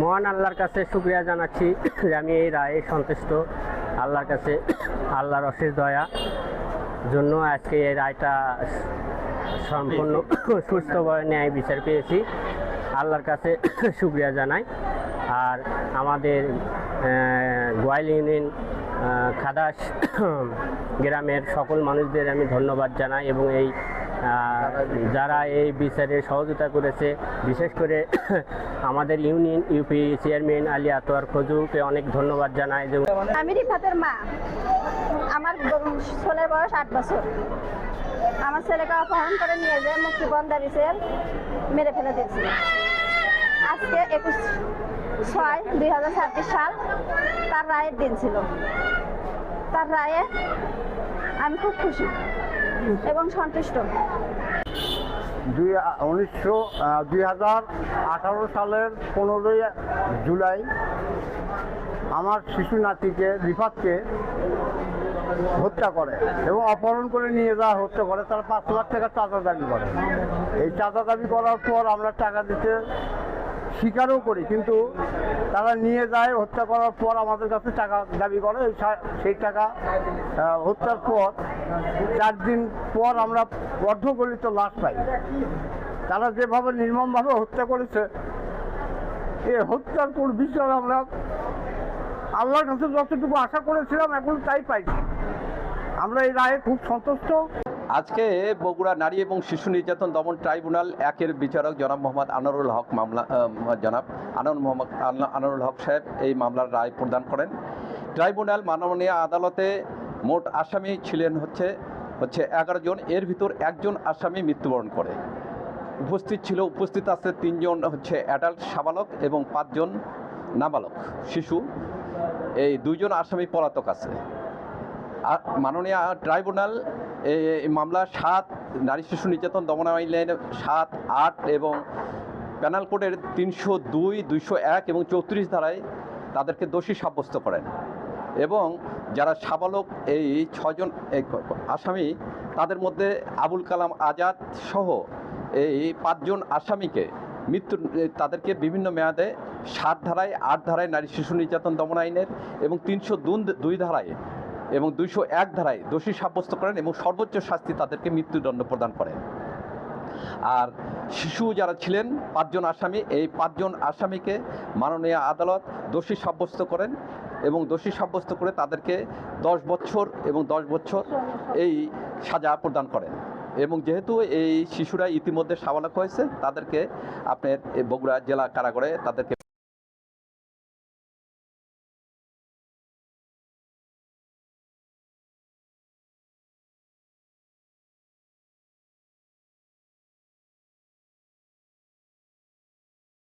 মহান আল্লাহর কাছে শুকরিয়া জানাচ্ছি যে আমি এই রায়ে সন্তুষ্ট। আল্লাহর কাছে আল্লাহর অশেষ দয়া জন্য আজকে এই রায়টা সম্পূর্ণ সুস্থভাবে ন্যায় বিচার পেয়েছি। আল্লাহর কাছে শুকরিয়া জানাই। আর আমাদের গোয়াইল ইউনিয়ন খাদাস গ্রামের সকল মানুষদের আমি ধন্যবাদ জানাই এবং এই যারা এই বিচারে সহযোগিতা করেছে, বিশেষ করে আমাদের union UP chairman Ali Atoyar খজুকে অনেক ধন্যবাদ জানাই। আমি রিফাতের মা। আমার ছেলের বয়স 8 বছর। আমার ছেলেকে অপহরণ করে নিয়ে যায় মুক্তিবন্ধারীদের মেরে ফেলে দিয়েছিল। আজকে 21/6/2026 সাল তার রায়ের দিন ছিল। তার রায়ে আমি খুব খুশি এবং সন্তুষ্ট। 2018 সালের 15ই জুলাই আমার শিশু নাতিকে রিফাতকে হত্যা করে এবং অপহরণ করে নিয়ে যাওয়া হত্যা করে। তারা 5 লাখ টাকা চাঁদা দাবি করে। এই চাঁদা দাবি করার পর আমরা টাকা দিতে স্বীকারও করি, কিন্তু তারা নিয়ে যায়। হত্যা করার পর আমাদের কাছে টাকা দাবি করে। সেই টাকা হত্যার পর 4 দিন পর আমরা অর্ধগলিত লাশ পাই। তারা যেভাবে নির্মমভাবে হত্যা করেছে, এই হত্যার কোন বিচার আমরা আল্লাহর কাছে যতটুকু আশা করেছিলাম এখন তাই পাইছি। আমরা এই রায়ে খুব সন্তুষ্ট। আজকে বগুড়া নারী এবং শিশু নির্যাতন দমন ট্রাইব্যুনাল 1-এর বিচারক জনাব মোহাম্মদ আনোয়ারুল হক জনাব আনোয়ারুল হক সাহেব এই মামলার রায় প্রদান করেন। ট্রাইব্যুনাল মাননীয় আদালতে মোট আসামি ছিলেন হচ্ছে 11 জন। এর ভিতর একজন আসামি মৃত্যুবরণ করে। উপস্থিত আছে 3 জন অ্যাডাল্ট সাবালক এবং 5 জন নাবালক শিশু। এই 2 জন আসামি পলাতক আছে। আর মাননীয় ট্রাইব্যুনাল এই মামলা 7 নারী শিশু নির্যাতন দমন আইনের 7, 8 এবং প্যানাল কোডের 302, 201 এবং 34 ধারায় তাদেরকে দোষী সাব্যস্ত করেন এবং যারা সাবালক এই 6 জন আসামি, তাদের মধ্যে আবুল কালাম আজাদ সহ এই 5 জন আসামিকে তাদেরকে বিভিন্ন মেয়াদে 7 ধারায়, 8 ধারায় নারী শিশু নির্যাতন দমন আইনের এবং 302 ধারায় এবং 201 ধারায় দোষী সাব্যস্ত করেন এবং সর্বোচ্চ শাস্তি তাদেরকে মৃত্যুদণ্ড প্রদান করেন। আর শিশু যারা ছিলেন 5 জন আসামি, এই 5 জন আসামিকে মাননীয় আদালত দোষী সাব্যস্ত করেন এবং দোষী সাব্যস্ত করে তাদেরকে 10 বছর এবং 10 বছর এই সাজা প্রদান করেন। এবং যেহেতু এই শিশুরা ইতিমধ্যে সাবালক হয়েছে, তাদেরকে আপনার বগুড়া জেলা কারাগারে তাদেরকে